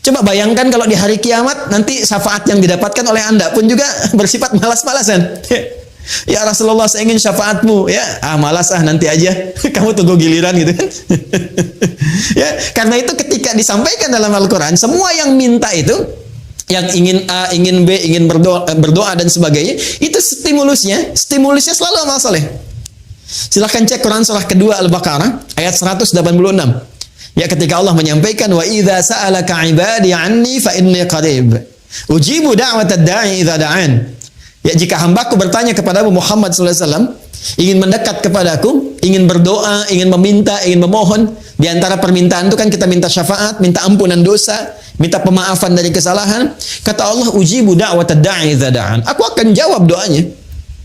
Coba bayangkan kalau di hari kiamat nanti syafaat yang didapatkan oleh Anda pun juga bersifat malas-malasan. Ya Rasulullah, saya ingin syafaatmu, ya, malas nanti aja, kamu tunggu giliran gitu kan. Ya, karena itu ketika disampaikan dalam Al-Quran, semua yang minta itu, yang ingin A, ingin B, ingin berdoa dan sebagainya, itu stimulusnya selalu amal soleh. Silahkan cek Quran surah kedua Al-Baqarah ayat 186. Ya, ketika Allah menyampaikan, wa idza sa'alaka 'ibadi 'anni fa inni qarib ujibu da'watad da'i idza da'an. Ya, jika hambaku bertanya kepadamu Muhammad SAW, ingin mendekat kepadaku, ingin berdoa, ingin meminta, ingin memohon, di antara permintaan itu kan kita minta syafaat, minta ampunan dosa, minta pemaafan dari kesalahan. Kata Allah, ujibu da'watad da'i idza da'an. Aku akan jawab doanya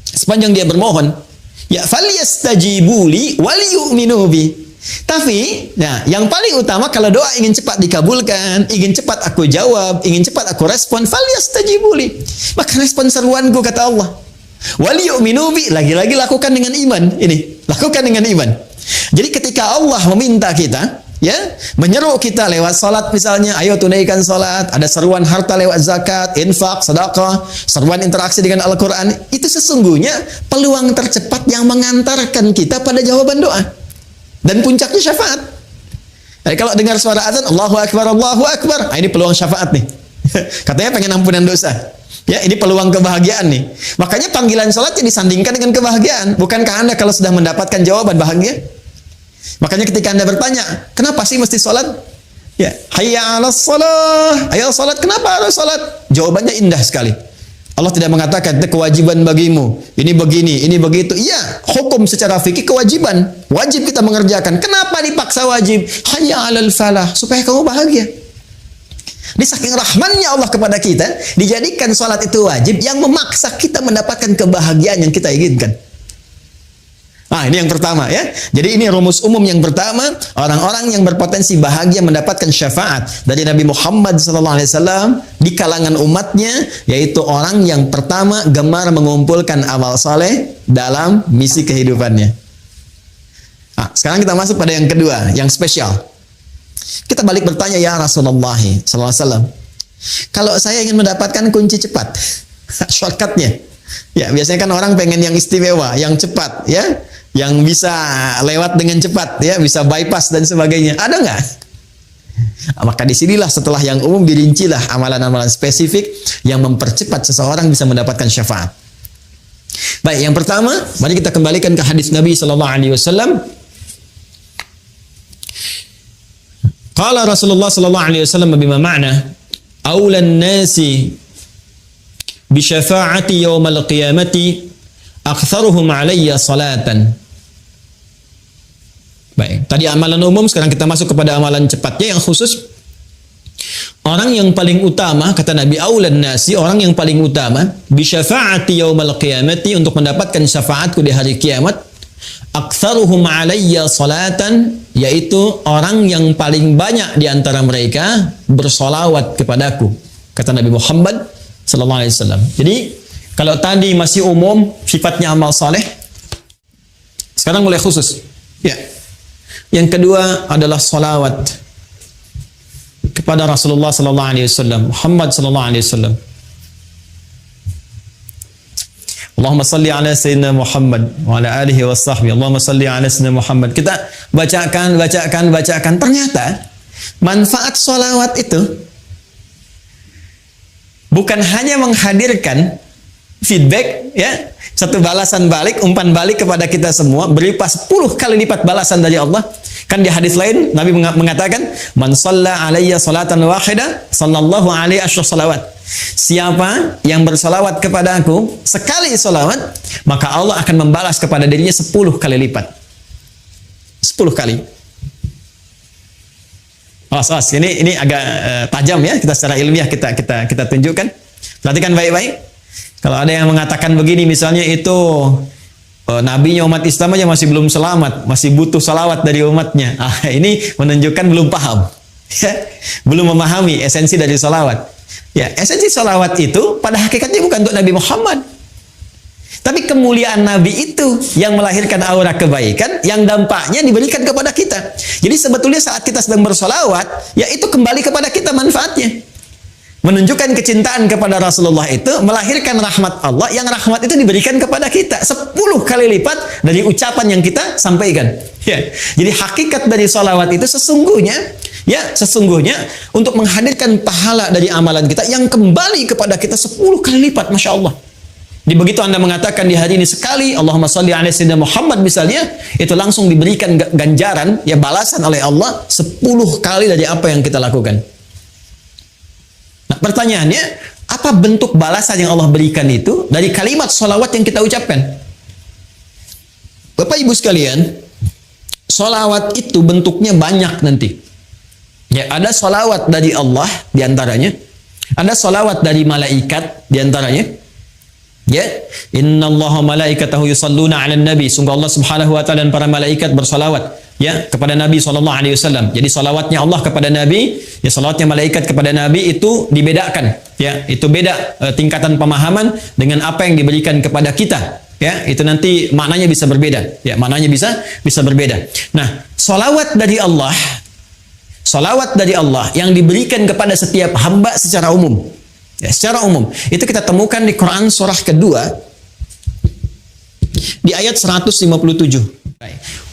sepanjang dia bermohon. Ya, falyastajibu li wal yu'minu bi. Tapi, nah, yang paling utama kalau doa ingin cepat dikabulkan, ingin cepat aku jawab, ingin cepat aku respon, falyastajibu li. Maka respon seruanku, kata Allah. Wal yu'minu bi, lagi-lagi lakukan dengan iman. Ini, lakukan dengan iman. Jadi ketika Allah meminta kita, ya, menyeru kita lewat salat misalnya, ayo tunaikan salat, ada seruan harta lewat zakat, infak, sedekah, seruan interaksi dengan Al-Quran, itu sesungguhnya peluang tercepat yang mengantarkan kita pada jawaban doa dan puncaknya syafaat. Jadi kalau dengar suara azan, Allahu Akbar, Allahu Akbar, ini peluang syafaat nih. Katanya pengen ampunan dosa, ya, ini peluang kebahagiaan nih. Makanya panggilan salatnya disandingkan dengan kebahagiaan. Bukankah Anda kalau sudah mendapatkan jawaban bahagia? Makanya ketika Anda bertanya, kenapa sih mesti sholat? Ya, hayya 'alas shalah. Ayo sholat, kenapa harus sholat? Jawabannya indah sekali. Allah tidak mengatakan itu kewajiban bagimu, ini begini, ini begitu. Iya, hukum secara fikih kewajiban, wajib kita mengerjakan. Kenapa dipaksa wajib? Hayya 'alal falah, supaya kamu bahagia. Di saking rahmannya Allah kepada kita, dijadikan salat itu wajib yang memaksa kita mendapatkan kebahagiaan yang kita inginkan. Nah, ini yang pertama ya. Jadi ini rumus umum yang pertama, orang-orang yang berpotensi bahagia mendapatkan syafaat dari Nabi Muhammad SAW di kalangan umatnya, yaitu orang yang pertama gemar mengumpulkan amal saleh dalam misi kehidupannya. Nah, sekarang kita masuk pada yang kedua, yang spesial. Kita balik bertanya, ya Rasulullah SAW, kalau saya ingin mendapatkan kunci cepat, shortcutnya, ya biasanya kan orang pengen yang istimewa, yang cepat, ya, yang bisa lewat dengan cepat, ya, bisa bypass dan sebagainya. Ada nggak? Maka disinilah setelah yang umum dirincilah amalan-amalan spesifik yang mempercepat seseorang bisa mendapatkan syafaat. Baik, yang pertama, mari kita kembalikan ke hadis Nabi SAW. Qala Rasulullah SAW bima ma'na awlan nasi bi syafaati yawmal qiyamati aktsaruhum alayya salatan. Baik, tadi amalan umum, sekarang kita masuk kepada amalan cepatnya yang khusus. Orang yang paling utama, kata Nabi, aulan nasi, orang yang paling utama bi syafaati yaumal qiyamati, untuk mendapatkan syafaatku di hari kiamat, aktsaruhum alayya salatan, yaitu orang yang paling banyak di antara mereka bersolawat kepadaku, kata Nabi Muhammad sallallahu alaihi wasallam. Jadi kalau tadi masih umum sifatnya amal saleh, sekarang mulai khusus. Ya. Yang kedua adalah salawat kepada Rasulullah sallallahu alaihi wasallam, Muhammad sallallahu alaihi wasallam. Allahumma salli ala sayyidina Muhammad wa ala alihi wa sahbihi. Allahumma salli ala sayyidina Muhammad. Kita bacakan. Ternyata manfaat salawat itu bukan hanya menghadirkan feedback, ya, satu balasan balik, umpan balik kepada kita semua, berupa 10 kali lipat balasan dari Allah. Kan di hadis lain Nabi mengatakan, man shalla alayya salatan wahida sallallahu alaihi asyra salawat. Siapa yang bersalawat kepada aku sekali salawat, maka Allah akan membalas kepada dirinya 10 kali lipat. 10 kali. Awas, ini agak tajam ya, kita secara ilmiah kita tunjukkan. Perhatikan baik-baik. Kalau ada yang mengatakan begini, misalnya itu nabinya umat Islam aja masih belum selamat, masih butuh salawat dari umatnya. Ini menunjukkan belum paham, ya, belum memahami esensi dari salawat. Ya, esensi salawat itu pada hakikatnya bukan untuk Nabi Muhammad, tapi kemuliaan Nabi itu yang melahirkan aura kebaikan yang dampaknya diberikan kepada kita. Jadi sebetulnya saat kita sedang bersalawat, ya itu kembali kepada kita manfaatnya. Menunjukkan kecintaan kepada Rasulullah itu melahirkan rahmat Allah, yang rahmat itu diberikan kepada kita 10 kali lipat dari ucapan yang kita sampaikan. Ya. Jadi hakikat dari salawat itu sesungguhnya untuk menghadirkan pahala dari amalan kita yang kembali kepada kita 10 kali lipat, Masya Allah. Di begitu Anda mengatakan di hari ini sekali Allahumma shalli ala sayyidina Muhammad misalnya, itu langsung diberikan ganjaran, ya, balasan oleh Allah 10 kali dari apa yang kita lakukan. Nah, pertanyaannya, apa bentuk balasan yang Allah berikan itu dari kalimat salawat yang kita ucapkan? Bapak Ibu sekalian, salawat itu bentuknya banyak nanti. Ya, ada salawat dari Allah diantaranya, ada salawat dari malaikat diantaranya. Ya, innallaha malaikatahu yusalluna 'alan nabi. Sungguh Allah Subhanahu wa taala dan para malaikat bersalawat, ya, kepada Nabi sallallahu alaihi wasallam. Jadi salawatnya Allah kepada Nabi, ya, salawatnya malaikat kepada Nabi itu dibedakan, ya. Itu beda tingkatan pemahaman dengan apa yang diberikan kepada kita, ya. Itu nanti maknanya bisa berbeda, ya, maknanya bisa berbeda. Nah, salawat dari Allah yang diberikan kepada setiap hamba secara umum. Ya, secara umum itu kita temukan di Quran surah kedua di ayat 157.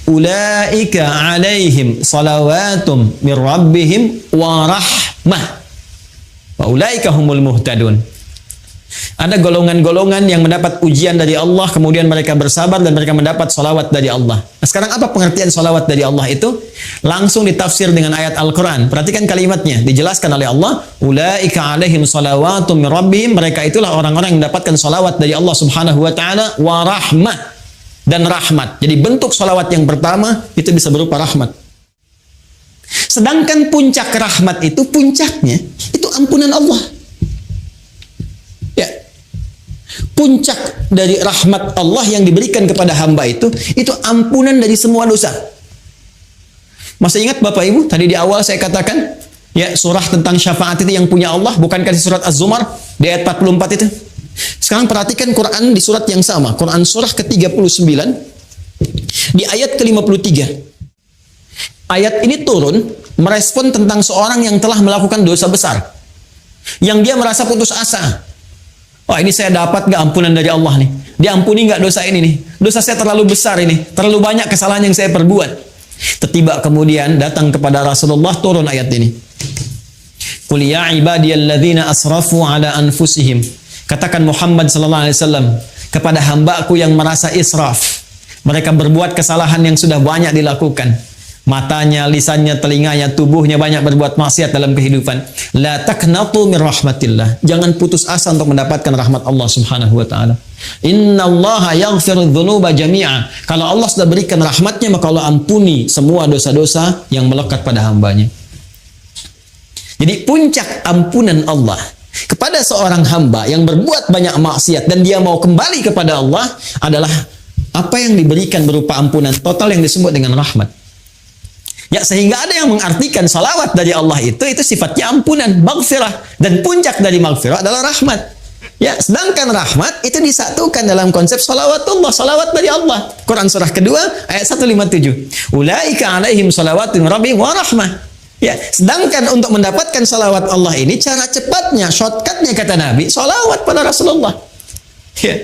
Ulaika alaihim salawatum mir rabbihim wa rahmah wa ulaika humul muhtadun. Ada golongan-golongan yang mendapat ujian dari Allah, kemudian mereka bersabar dan mereka mendapat salawat dari Allah. Nah, sekarang apa pengertian salawat dari Allah itu? Langsung ditafsir dengan ayat Al-Quran. Perhatikan kalimatnya, dijelaskan oleh Allah, ulaika alaihim salawatum min rabbihim, mereka itulah orang-orang yang mendapatkan salawat dari Allah Subhanahu wa taala, wa rahmah, dan rahmat. Jadi bentuk salawat yang pertama itu bisa berupa rahmat. Sedangkan puncak rahmat itu, puncaknya itu ampunan Allah. Ya. Puncak dari rahmat Allah yang diberikan kepada hamba itu ampunan dari semua dosa. Masih ingat Bapak Ibu, tadi di awal saya katakan, ya, surah tentang syafaat itu yang punya Allah, bukankah di surat Az-Zumar di ayat 44 itu? Sekarang perhatikan Quran di surat yang sama, Quran surah ke-39 di ayat ke-53. Ayat ini turun merespon tentang seorang yang telah melakukan dosa besar, yang dia merasa putus asa. Oh, ini saya dapat gak ampunan dari Allah nih? Diampuni gak dosa ini nih? Dosa saya terlalu besar ini, terlalu banyak kesalahan yang saya perbuat. Tiba kemudian datang kepada Rasulullah turun ayat ini. Qul ya ibadiyalladzina asrafu ala anfusihim. Katakan Muhammad sallallahu alaihi wasallam kepada hamba-Ku yang merasa israf. Mereka berbuat kesalahan yang sudah banyak dilakukan. Matanya, lisannya, telinganya, tubuhnya banyak berbuat maksiat dalam kehidupan. La taqnatu min rahmatillah. Jangan putus asa untuk mendapatkan rahmat Allah Subhanahu wa taala. Innallaha yaghfiru dzunuba jami'a. Kalau Allah sudah berikan rahmatnya, maka Allah ampuni semua dosa-dosa yang melekat pada hambanya. Jadi puncak ampunan Allah kepada seorang hamba yang berbuat banyak maksiat dan dia mau kembali kepada Allah adalah apa yang diberikan berupa ampunan total yang disebut dengan rahmat. Ya, sehingga ada yang mengartikan salawat dari Allah itu sifatnya ampunan, maghfirah, dan puncak dari maghfirah adalah rahmat. Ya, sedangkan rahmat itu disatukan dalam konsep salawatullah, salawat dari Allah. Quran surah kedua ayat 157. Ulaika alaihim salawatun rabbihim wa rahmah. Ya, sedangkan untuk mendapatkan salawat Allah ini cara cepatnya, shortcutnya kata Nabi, salawat pada Rasulullah. Ya.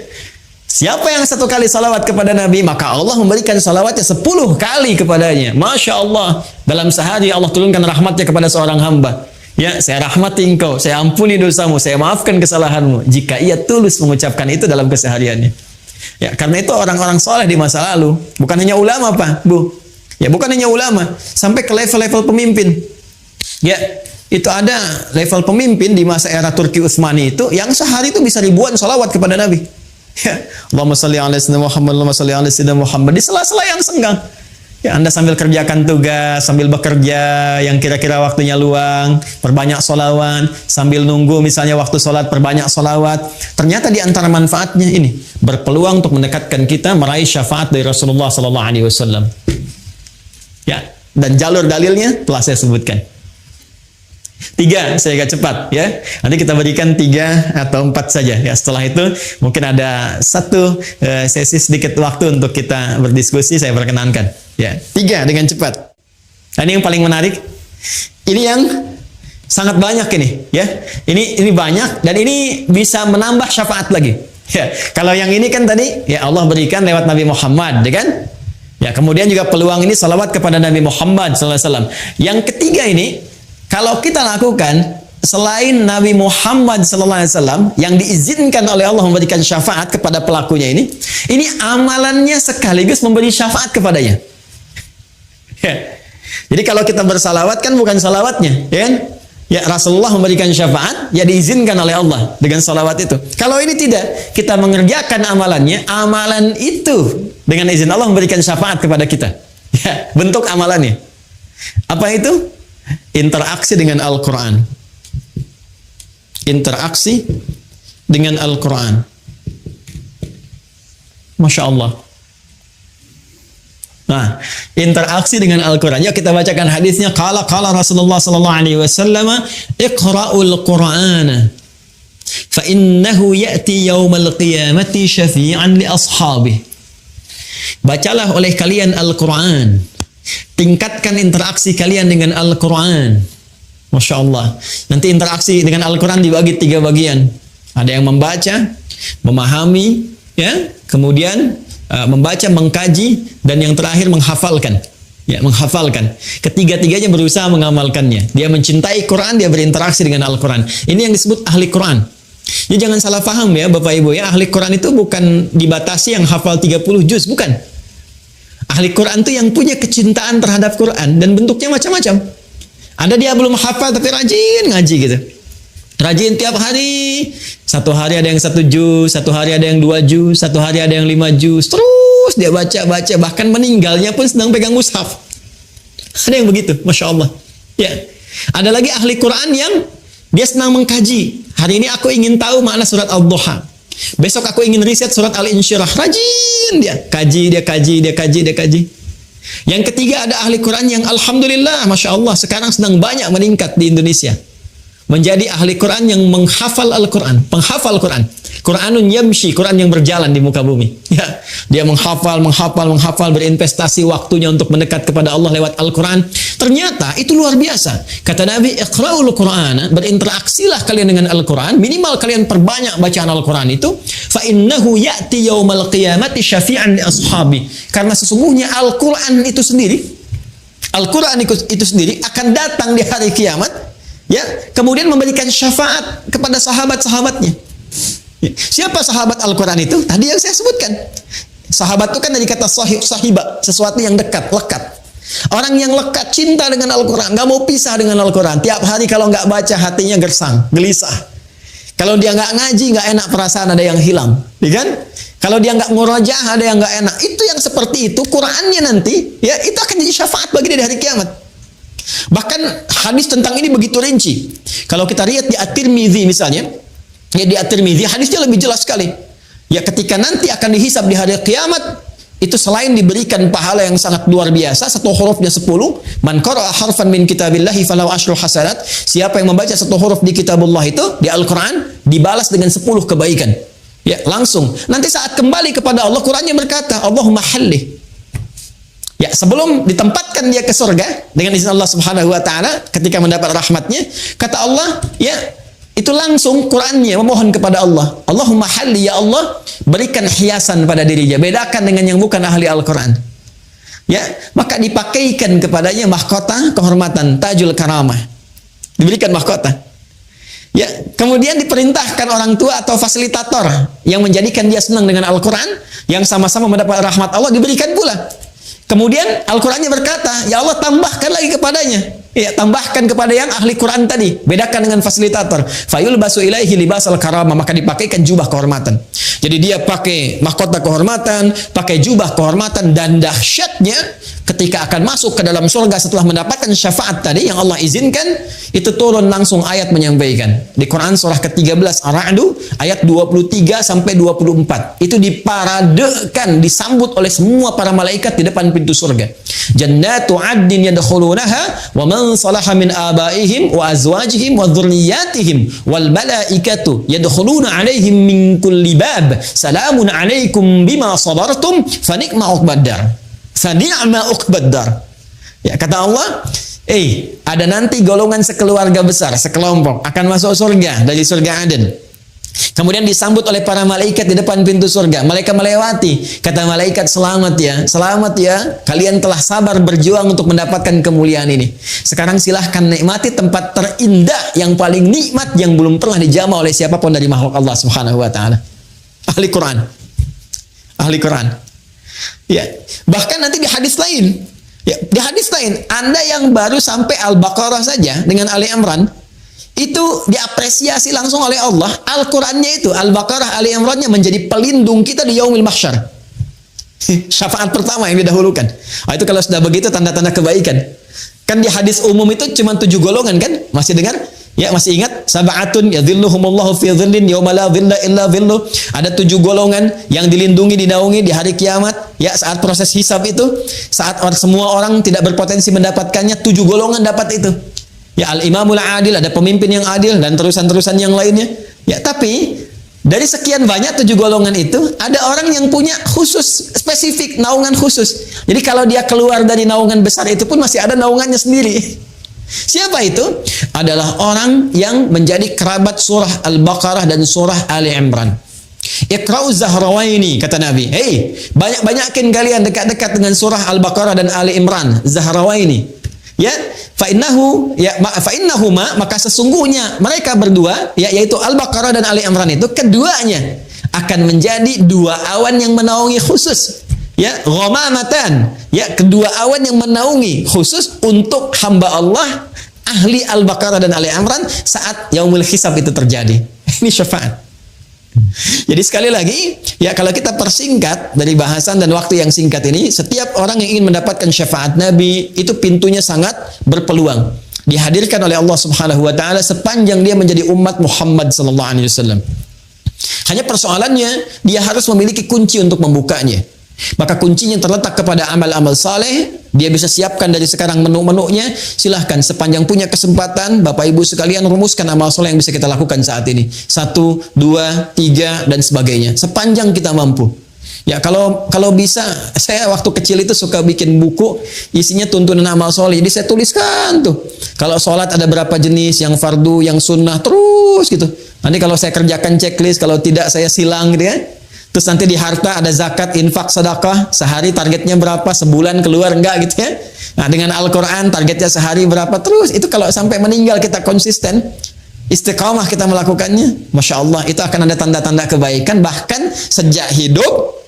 Siapa yang satu kali salawat kepada Nabi, maka Allah memberikan salawatnya 10 kali kepadanya. Masya Allah. Dalam sehari Allah turunkan rahmatnya kepada seorang hamba. Ya, saya rahmati engkau, saya ampuni dosamu, saya maafkan kesalahanmu. Jika ia tulus mengucapkan itu dalam kesehariannya. Ya, karena itu orang-orang soleh di masa lalu, bukan hanya ulama Pak, Bu. Ya, bukan hanya ulama, sampai ke level-level pemimpin. Ya, itu ada level pemimpin di masa era Turki Utsmani itu, yang sehari itu bisa ribuan salawat kepada Nabi. Ya, Allahumma salli ala sayyidina Muhammad, Allahumma salli ala sayyidina Muhammad, di sela-sela yang senggang. Ya, Anda sambil kerjakan tugas, sambil bekerja yang kira-kira waktunya luang, perbanyak sholawat, sambil nunggu misalnya waktu sholat, perbanyak sholawat. Ternyata di antara manfaatnya ini, berpeluang untuk mendekatkan kita meraih syafaat dari Rasulullah sallallahu alaihi wasallam. Ya, dan jalur dalilnya telah saya sebutkan. 3, saya agak cepat ya. Nanti kita berikan 3 atau 4 saja ya. Setelah itu mungkin ada satu sesi sedikit waktu untuk kita berdiskusi, saya perkenankan ya. 3 dengan cepat. Nah, ini yang paling menarik. Ini yang sangat banyak ini ya. Ini banyak dan ini bisa menambah syafaat lagi. Ya, kalau yang ini kan tadi ya Allah berikan lewat Nabi Muhammad, ya kan? Ya, kemudian juga peluang ini salawat kepada Nabi Muhammad SAW. Yang ketiga ini, kalau kita lakukan selain Nabi Muhammad SAW yang diizinkan oleh Allah memberikan syafaat kepada pelakunya ini amalannya sekaligus memberi syafaat kepadanya. Ya. Jadi kalau kita bersalawat kan bukan salawatnya, ya kan? Ya, Rasulullah memberikan syafaat, ya diizinkan oleh Allah dengan salawat itu. Kalau ini tidak, kita mengerjakan amalannya, amalan itu dengan izin Allah memberikan syafaat kepada kita. Ya, bentuk amalannya. Apa itu? Interaksi dengan Al-Quran. Interaksi dengan Al-Quran. Masya Allah. Nah, interaksi dengan Al-Quran. Ya, kita bacakan hadisnya. Qala Rasulullah sallallahu alaihi wasallam, "Iqra'ul Qur'ana fa innahu ya'ti yaumal qiyamati syafi'an li ashabihi." Bacalah oleh kalian Al-Quran. Tingkatkan interaksi kalian dengan Al-Quran. Masya Allah. Nanti interaksi dengan Al-Quran dibagi 3 bagian. Ada yang membaca, memahami, ya, kemudian membaca, mengkaji, dan yang terakhir menghafalkan. Ya, menghafalkan. Ketiga-tiganya berusaha mengamalkannya. Dia mencintai Quran, dia berinteraksi dengan Al-Quran. Ini yang disebut ahli Quran. Ya, jangan salah paham ya Bapak Ibu ya. Ahli Quran itu bukan dibatasi yang hafal 30 juz, bukan. Ahli Quran itu yang punya kecintaan terhadap Quran dan bentuknya macam-macam. Ada dia belum hafal tapi rajin ngaji gitu. Rajin tiap hari. Satu hari ada yang 1 juz, satu hari ada yang 2 juz, satu hari ada yang 5 juz. Terus dia baca, bahkan meninggalnya pun sedang pegang mushaf. Ada yang begitu, Masya Allah. Ya. Ada lagi ahli Quran yang dia senang mengkaji. Hari ini aku ingin tahu makna surat Al-Duha. Besok aku ingin riset surat Al-Insyirah. Rajin dia. Kaji. Yang ketiga ada ahli Quran yang alhamdulillah, Masya Allah, sekarang sedang banyak meningkat di Indonesia. Menjadi ahli Quran yang menghafal Al-Quran. Penghafal Quran. Quranun yamshi, Quran yang berjalan di muka bumi. Ya, dia menghafal, berinvestasi waktunya untuk mendekat kepada Allah lewat Al-Quran. Ternyata itu luar biasa. Kata Nabi, iqra'ul Qur'ana, berinteraksilah kalian dengan Al-Quran, minimal kalian perbanyak bacaan Al-Quran itu, fa innahu ya'ti yaumal qiyamati syafi'an li ashabi. Karena sesungguhnya Al-Quran itu sendiri, akan datang di hari kiamat, ya, kemudian memberikan syafaat kepada sahabat-sahabatnya. Siapa sahabat Al-Quran itu? Tadi yang saya sebutkan. Sahabat itu kan dari kata sahiba, sesuatu yang dekat, lekat. Orang yang lekat, cinta dengan Al-Quran, nggak mau pisah dengan Al-Quran. Tiap hari kalau nggak baca hatinya gersang, gelisah. Kalau dia nggak ngaji, nggak enak, perasaan ada yang hilang, kan? Kalau dia nggak murajaah, ada yang nggak enak. Itu yang seperti itu, Qurannya nanti, ya itu akan jadi syafaat bagi dia di hari kiamat. Bahkan hadis tentang ini begitu rinci. Kalau kita lihat di At-Tirmidzi misalnya, ya di At-Tirmidzi hadisnya lebih jelas sekali. Ya ketika nanti akan dihisab di hari kiamat, itu selain diberikan pahala yang sangat luar biasa, satu hurufnya 10, man qara'a harfan min kitabillahi falahu asyru hasanat. Siapa yang membaca satu huruf di kitabullah itu, di Al-Quran, dibalas dengan 10 kebaikan. Ya, langsung. Nanti saat kembali kepada Allah, Qurannya berkata, Allahumma halli. Ya, sebelum ditempatkan dia ke surga dengan izin Allah Subhanahu wa taala ketika mendapat rahmatnya, kata Allah, ya, itu langsung Qurannya memohon kepada Allah, Allahumma halli, ya Allah, berikan hiasan pada dirinya, bedakan dengan yang bukan ahli Al-Quran. Ya, maka dipakaikan kepadanya mahkota kehormatan, tajul karamah. Diberikan mahkota. Ya, kemudian diperintahkan orang tua atau fasilitator yang menjadikan dia senang dengan Al-Quran, yang sama-sama mendapat rahmat Allah, diberikan pula. Kemudian Al-Qurannya berkata, ya Allah tambahkan lagi kepadanya. Ya, tambahkan kepada yang ahli Quran tadi. Bedakan dengan fasilitator. Fayul basu ilaihi libasal karamah. Maka dipakaikan jubah kehormatan. Jadi dia pakai mahkota kehormatan, pakai jubah kehormatan, dan dahsyatnya ketika akan masuk ke dalam surga setelah mendapatkan syafaat tadi yang Allah izinkan, itu turun langsung ayat menyampaikan. Di Quran surah ke-13 Ar-Ra'du ayat 23 sampai 24. Itu diparadekan, disambut oleh semua para malaikat di depan pintu surga. Jannatu 'adnin yadkhulunaha wa man salaha min abaihim wa azwajihim wa dhurriyyatihim wal malaikatu yadkhuluna 'alaihim min kulli bab. Salamun 'alaikum bima sabartum fa ni'ma 'uqbaddar. Fa ni'ma 'uqbaddar. Ya, kata Allah, ada nanti golongan sekeluarga besar, sekelompok akan masuk surga dari surga Aden. Kemudian disambut oleh para malaikat di depan pintu surga. Malaikat melewati. Kata malaikat, selamat ya, kalian telah sabar berjuang untuk mendapatkan kemuliaan ini. Sekarang silahkan nikmati tempat terindah yang paling nikmat yang belum pernah dijamah oleh siapapun dari makhluk Allah Subhanahu wa taala. Ahli Quran. Ahli Quran. Ya, bahkan nanti di hadis lain, Anda yang baru sampai Al-Baqarah saja dengan Ali Imran, itu diapresiasi langsung oleh Allah. Al-Qurannya itu, Al-Baqarah, Ali Imrannya menjadi pelindung kita di yaumil mahsyar. Syafaat pertama yang didahulukan. Itu kalau sudah begitu tanda-tanda kebaikan. Kan di hadis umum itu cuma 7 golongan kan? Masih dengar? Ya, masih ingat? Sab'atun yadhilluhumullahu fi dhillin yauma la dhilla illa dhilluh. Ada 7 golongan yang dilindungi, dinaungi di hari kiamat. Ya, saat proses hisab itu, saat semua orang tidak berpotensi mendapatkannya, 7 golongan dapat itu. Ya, al-imamul adil, ada pemimpin yang adil, dan terusan-terusan yang lainnya. Ya, tapi dari sekian banyak 7 golongan itu, ada orang yang punya khusus, spesifik, naungan khusus. Jadi kalau dia keluar dari naungan besar itu pun masih ada naungannya sendiri. Siapa itu? Adalah orang yang menjadi kerabat surah Al-Baqarah dan surah Ali Imran. Iqra'u Zahrawaini, kata Nabi. Banyak-banyakin kalian dekat-dekat dengan surah Al-Baqarah dan Ali Imran. Zahrawaini. Ya, fa'innahuma, maka sesungguhnya mereka berdua, ya, yaitu Al-Baqarah dan Ali Imran itu, keduanya akan menjadi 2 awan yang menaungi khusus. Ya, ghamamatan, ya, kedua awan yang menaungi khusus untuk hamba Allah ahli Al-Baqarah dan Ali Imran saat yaumul hisab itu terjadi. Ini syafaat. Jadi sekali lagi, ya kalau kita persingkat dari bahasan dan waktu yang singkat ini, setiap orang yang ingin mendapatkan syafaat Nabi, itu pintunya sangat berpeluang. Dihadirkan oleh Allah Subhanahu wa taala sepanjang dia menjadi umat Muhammad sallallahu alaihi wasallam. Hanya persoalannya, dia harus memiliki kunci untuk membukanya. Maka kuncinya terletak kepada amal-amal saleh. Dia bisa siapkan dari sekarang menu-menunya. Silahkan sepanjang punya kesempatan, Bapak Ibu sekalian rumuskan amal saleh yang bisa kita lakukan saat ini. 1, 2, 3 dan sebagainya. Sepanjang kita mampu. Ya kalau bisa, saya waktu kecil itu suka bikin buku isinya tuntunan amal soleh. Jadi saya tuliskan tuh. Kalau sholat ada berapa jenis, yang fardu, yang sunnah, terus gitu. Nanti kalau saya kerjakan checklist, kalau tidak saya silang gitu ya. Terus nanti di harta ada zakat, infak, sedekah, sehari targetnya berapa, sebulan keluar enggak gitu ya. Nah dengan Al-Quran targetnya sehari berapa, terus itu kalau sampai meninggal kita konsisten, istiqamah kita melakukannya, Masya Allah itu akan ada tanda-tanda kebaikan, bahkan sejak hidup,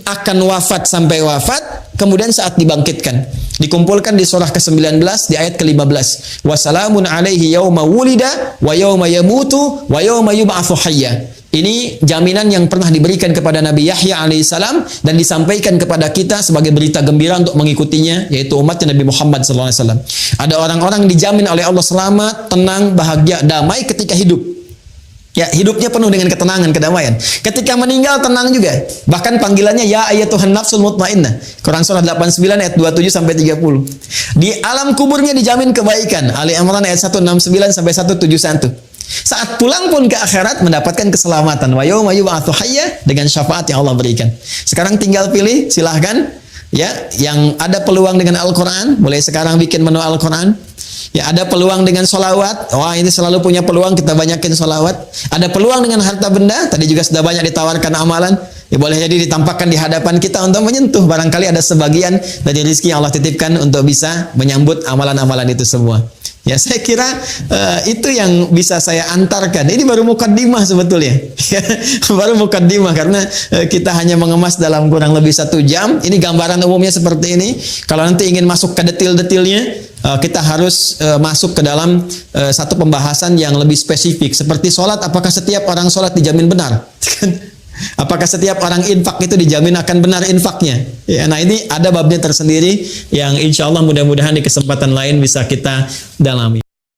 akan wafat sampai wafat, kemudian saat dibangkitkan. Dikumpulkan di surah ke-19 di ayat ke-15. Wassalamun alaihi yauma wulida wa yauma yamutu wa yauma yub'atsu hayya. Ini jaminan yang pernah diberikan kepada Nabi Yahya alaihissalam dan disampaikan kepada kita sebagai berita gembira untuk mengikutinya, yaitu umatnya Nabi Muhammad SAW. Ada orang-orang dijamin oleh Allah selamat, tenang, bahagia, damai ketika hidup. Ya, hidupnya penuh dengan ketenangan, kedamaian. Ketika meninggal tenang juga. Bahkan panggilannya ya ayyatuhan nafsul mutmainnah. Quran surah 89 ayat 27 sampai 30. Di alam kuburnya dijamin kebaikan. Ali Imran ayat 169 sampai 171. Saat pulang pun ke akhirat mendapatkan keselamatan. Wa yauma yub'atsu hayya, dengan syafaat yang Allah berikan. Sekarang tinggal pilih, silahkan. Ya, yang ada peluang dengan Al-Quran, mulai sekarang bikin menu Al-Quran. Ya, ada peluang dengan solawat. Wah, ini selalu punya peluang, kita banyakin solawat. Ada peluang dengan harta benda. Tadi juga sudah banyak ditawarkan amalan. Ya, boleh jadi ditampakkan di hadapan kita untuk menyentuh. Barangkali ada sebagian dari rezeki yang Allah titipkan untuk bisa menyambut amalan-amalan itu semua. Ya, saya kira itu yang bisa saya antarkan. Ini baru mukaddimah sebetulnya. Baru mukaddimah karena kita hanya mengemas dalam kurang lebih 1 jam. Ini gambaran umumnya seperti ini. Kalau nanti ingin masuk ke detail-detailnya, kita harus masuk ke dalam satu pembahasan yang lebih spesifik. Seperti sholat, apakah setiap orang sholat dijamin benar? Apakah setiap orang infak itu dijamin akan benar infaknya? Ya, nah ini ada babnya tersendiri yang insya Allah mudah-mudahan di kesempatan lain bisa kita dalami.